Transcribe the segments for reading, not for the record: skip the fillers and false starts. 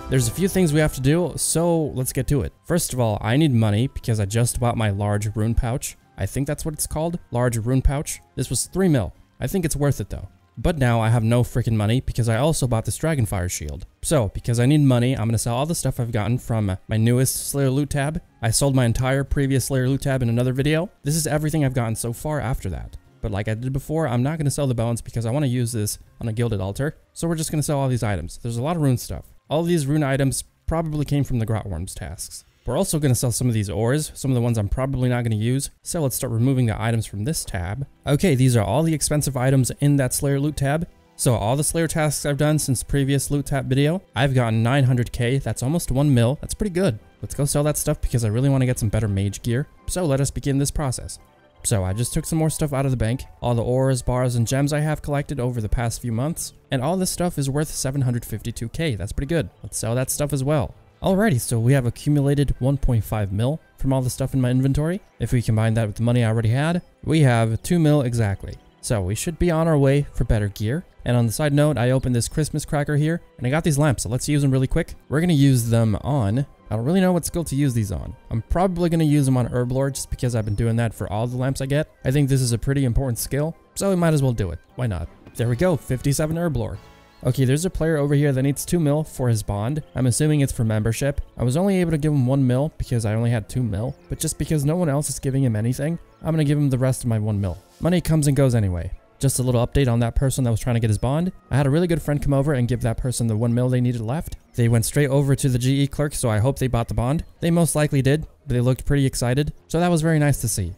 There's a few things we have to do, so let's get to it. First of all, I need money because I just bought my large rune pouch. I think that's what it's called, large rune pouch. This was 3 mil. I think it's worth it though. But now I have no freaking money because I also bought this Dragonfire shield. So, because I need money, I'm gonna sell all the stuff I've gotten from my newest Slayer loot tab. I sold my entire previous Slayer loot tab in another video. This is everything I've gotten so far after that. But like I did before, I'm not gonna sell the bones because I want to use this on a gilded altar. So we're just gonna sell all these items. There's a lot of rune stuff. All these rune items probably came from the Grotworm's tasks. We're also going to sell some of these ores, some of the ones I'm probably not going to use. So let's start removing the items from this tab. Okay, these are all the expensive items in that Slayer loot tab. So all the Slayer tasks I've done since the previous loot tab video, I've gotten 900k. That's almost 1 mil. That's pretty good. Let's go sell that stuff because I really want to get some better mage gear. So let us begin this process. So I just took some more stuff out of the bank. All the ores, bars, and gems I have collected over the past few months. And all this stuff is worth 752k. That's pretty good. Let's sell that stuff as well. Alrighty, so we have accumulated 1.5 mil from all the stuff in my inventory. If we combine that with the money I already had, we have 2 mil exactly. So we should be on our way for better gear. And on the side note, I opened this Christmas cracker here, and I got these lamps, so let's use them really quick. We're going to use them on... I don't really know what skill to use these on. I'm probably going to use them on Herblore just because I've been doing that for all the lamps I get. I think this is a pretty important skill, so we might as well do it. Why not? There we go, 57 Herblore. Okay, there's a player over here that needs 2 mil for his bond. I'm assuming it's for membership. I was only able to give him 1 mil because I only had 2 mil. But just because no one else is giving him anything, I'm going to give him the rest of my 1 mil. Money comes and goes anyway. Just a little update on that person that was trying to get his bond. I had a really good friend come over and give that person the 1 mil they needed left. They went straight over to the GE clerk, so I hope they bought the bond. They most likely did, but they looked pretty excited. So that was very nice to see.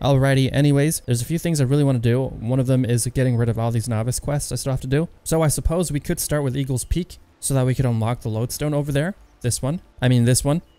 Alrighty, anyways, there's a few things I really want to do. One of them is getting rid of all these novice quests I still have to do. So I suppose we could start with Eagle's Peak so that we could unlock the lodestone over there. This one.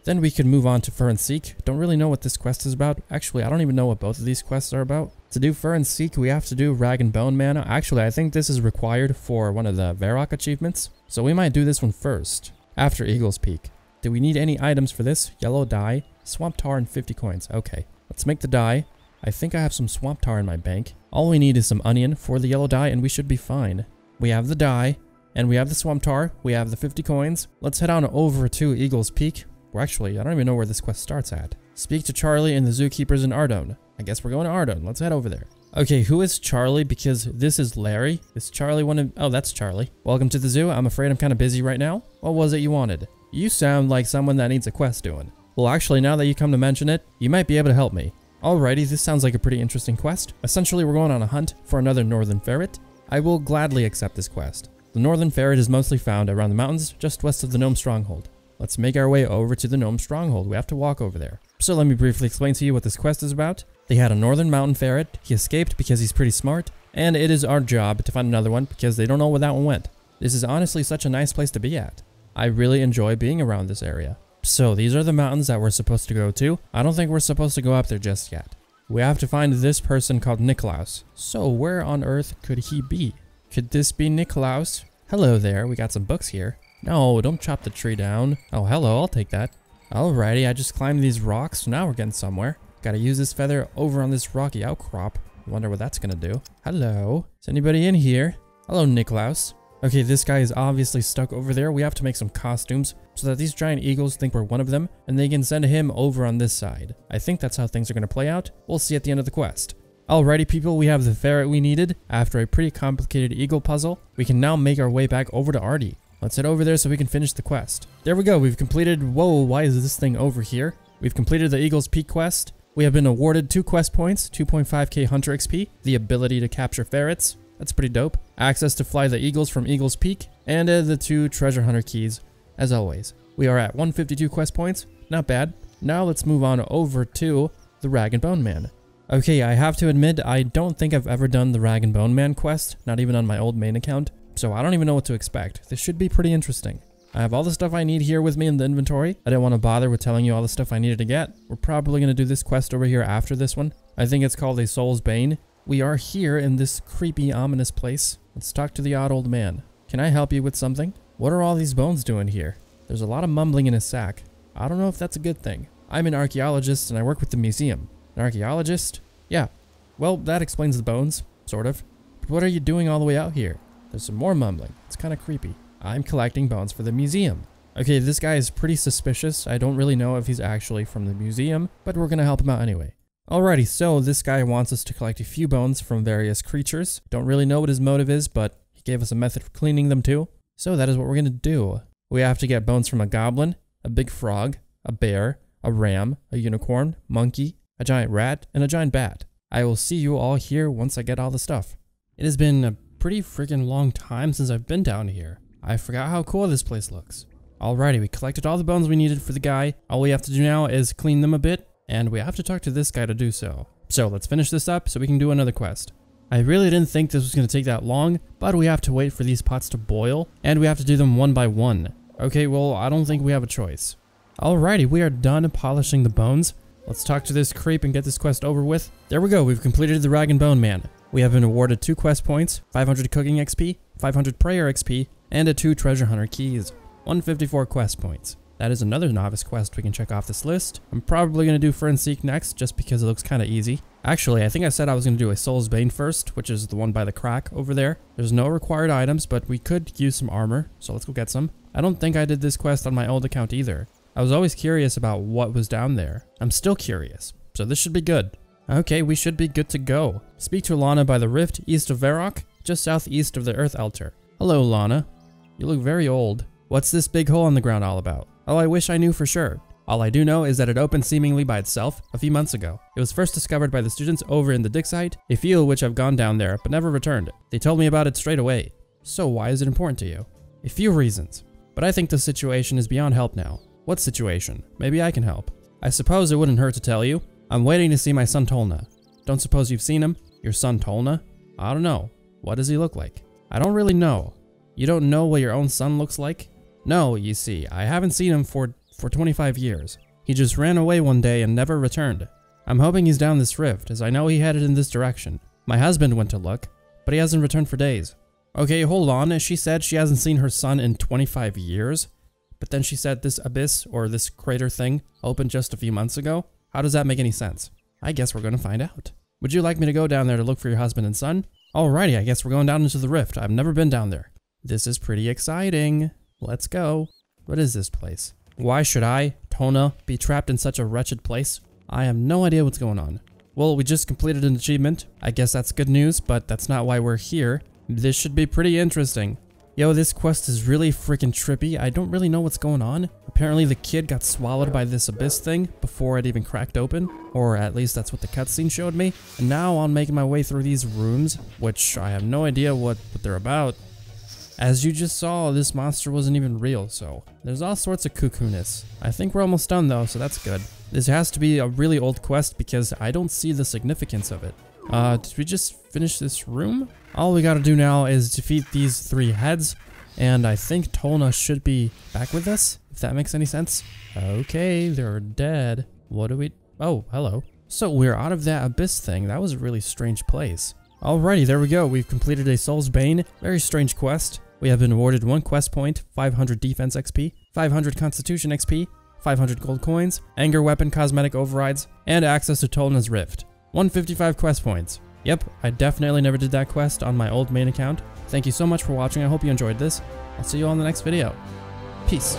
Then we could move on to Fur and Seek. Don't really know what this quest is about. Actually, I don't even know what both of these quests are about. To do Fur and Seek, we have to do Rag and Bone Mana. Actually, I think this is required for one of the Varrock achievements. So we might do this one first, after Eagle's Peak. Do we need any items for this? Yellow dye, swamp tar, and 50 coins. Okay, let's make the dye. I think I have some swamp tar in my bank. All we need is some onion for the yellow dye and we should be fine. We have the dye, and we have the swamp tar, we have the 50 coins. Let's head on over to Eagle's Peak. Well, actually, I don't even know where this quest starts at. Speak to Charlie and the zookeepers in Ardone. I guess we're going to Ardone. Let's head over there. Okay, who is Charlie? Because this is Larry. Is Charlie one of... Oh, that's Charlie. Welcome to the zoo. I'm afraid I'm kind of busy right now. What was it you wanted? You sound like someone that needs a quest doing. Well, actually, now that you come to mention it, you might be able to help me. Alrighty, this sounds like a pretty interesting quest. Essentially, we're going on a hunt for another northern ferret. I will gladly accept this quest. The northern ferret is mostly found around the mountains just west of the gnome stronghold. Let's make our way over to the gnome stronghold. We have to walk over there. So let me briefly explain to you what this quest is about. They had a northern mountain ferret. He escaped because he's pretty smart. And it is our job to find another one because they don't know where that one went. This is honestly such a nice place to be at. I really enjoy being around this area. So these are the mountains that we're supposed to go to. I don't think we're supposed to go up there just yet. We have to find this person called Nikolaus. So where on earth could he be? Could this be Nikolaus? Hello there, we got some books here. No, don't chop the tree down. Oh, hello, I'll take that. Alrighty, I just climbed these rocks, so now we're getting somewhere. Gotta use this feather over on this rocky outcrop. Wonder what that's gonna do. Hello? Is anybody in here? Hello, Nikolaus. Okay, this guy is obviously stuck over there. We have to make some costumes so that these giant eagles think we're one of them and they can send him over on this side. I think that's how things are going to play out. We'll see at the end of the quest. Alrighty people, we have the ferret we needed. After a pretty complicated eagle puzzle, we can now make our way back over to Artie. Let's head over there so we can finish the quest. There we go, we've completed... Whoa, why is this thing over here? We've completed the Eagle's Peak quest. We have been awarded 2 quest points, 2.5k Hunter XP, the ability to capture ferrets. That's pretty dope. Access to fly the eagles from Eagle's Peak, and the 2 treasure hunter keys. As always, we are at 152 quest points. Not bad. Now let's move on over to the Rag and Bone Man. Okay, I have to admit, I don't think I've ever done the Rag and Bone Man quest, not even on my old main account, so I don't even know what to expect. This should be pretty interesting. I have all the stuff I need here with me in the inventory. I didn't want to bother with telling you all the stuff I needed to get. We're probably going to do this quest over here after this one. I think it's called a Soul's Bane. We are here in this creepy, ominous place. Let's talk to the odd old man. Can I help you with something? What are all these bones doing here? There's a lot of mumbling in his sack. I don't know if that's a good thing. I'm an archaeologist and I work with the museum. An archaeologist? Yeah. Well, that explains the bones, sort of. But what are you doing all the way out here? There's some more mumbling. It's kind of creepy. I'm collecting bones for the museum. Okay, this guy is pretty suspicious. I don't really know if he's actually from the museum, but we're gonna help him out anyway. Alrighty, so this guy wants us to collect a few bones from various creatures. Don't really know what his motive is, but he gave us a method for cleaning them too. So that is what we're gonna do. We have to get bones from a goblin, a big frog, a bear, a ram, a unicorn, monkey, a giant rat, and a giant bat. I will see you all here once I get all the stuff. It has been a pretty freaking long time since I've been down here. I forgot how cool this place looks. Alrighty, we collected all the bones we needed for the guy. All we have to do now is clean them a bit, and we have to talk to this guy to do so. So let's finish this up so we can do another quest. I really didn't think this was going to take that long, but we have to wait for these pots to boil, and we have to do them one by one. Okay, well, I don't think we have a choice. Alrighty, we are done polishing the bones. Let's talk to this creep and get this quest over with. There we go, we've completed the Rag and Bone Man. We have been awarded 2 quest points, 500 cooking XP, 500 prayer XP, and 2 treasure hunter keys. 154 quest points. That is another novice quest we can check off this list. I'm probably going to do Forensic next, just because it looks kind of easy. Actually, I think I said I was going to do a Soul's Bane first, which is the one by the crack over there. There's no required items, but we could use some armor, so let's go get some. I don't think I did this quest on my old account either. I was always curious about what was down there. I'm still curious, so this should be good. Okay, we should be good to go. Speak to Lana by the rift east of Varrock, just southeast of the Earth Altar. Hello, Lana. You look very old. What's this big hole in the ground all about? Oh, I wish I knew for sure. All I do know is that it opened seemingly by itself a few months ago. It was first discovered by the students over in the dig site, a field which I've gone down there but never returned. They told me about it straight away. So why is it important to you? A few reasons. But I think the situation is beyond help now. What situation? Maybe I can help. I suppose it wouldn't hurt to tell you. I'm waiting to see my son Tolna. Don't suppose you've seen him? Your son Tolna? I don't know. What does he look like? I don't really know. You don't know what your own son looks like? No, you see, I haven't seen him for 25 years. He just ran away one day and never returned. I'm hoping he's down this rift, as I know he headed in this direction. My husband went to look, but he hasn't returned for days. Okay, hold on. She said she hasn't seen her son in 25 years? But then she said this abyss, or this crater thing, opened just a few months ago? How does that make any sense? I guess we're gonna find out. Would you like me to go down there to look for your husband and son? Alrighty, I guess we're going down into the rift. I've never been down there. This is pretty exciting. Let's go. What is this place? Why should I, Tona, be trapped in such a wretched place? I have no idea what's going on. Well, we just completed an achievement. I guess that's good news, but that's not why we're here. This should be pretty interesting. Yo, this quest is really freaking trippy. I don't really know what's going on. Apparently the kid got swallowed by this abyss thing before it even cracked open. Or at least that's what the cutscene showed me. And now I'm making my way through these rooms, which I have no idea what they're about. As you just saw, this monster wasn't even real, so there's all sorts of cuckoo-ness. I think we're almost done though, so that's good. This has to be a really old quest because I don't see the significance of it. Did we just finish this room? All we gotta do now is defeat these 3 heads, and I think Tolna should be back with us, if that makes any sense. Okay, they're dead. What do we... Oh, hello. So we're out of that abyss thing. That was a really strange place. Alrighty, there we go. We've completed a Soul's Bane. Very strange quest. We have been awarded 1 quest point, 500 defense XP, 500 constitution XP, 500 gold coins, anger weapon cosmetic overrides, and access to Tolna's Rift. 155 quest points. Yep, I definitely never did that quest on my old main account. Thank you so much for watching. I hope you enjoyed this. I'll see you all in the next video. Peace.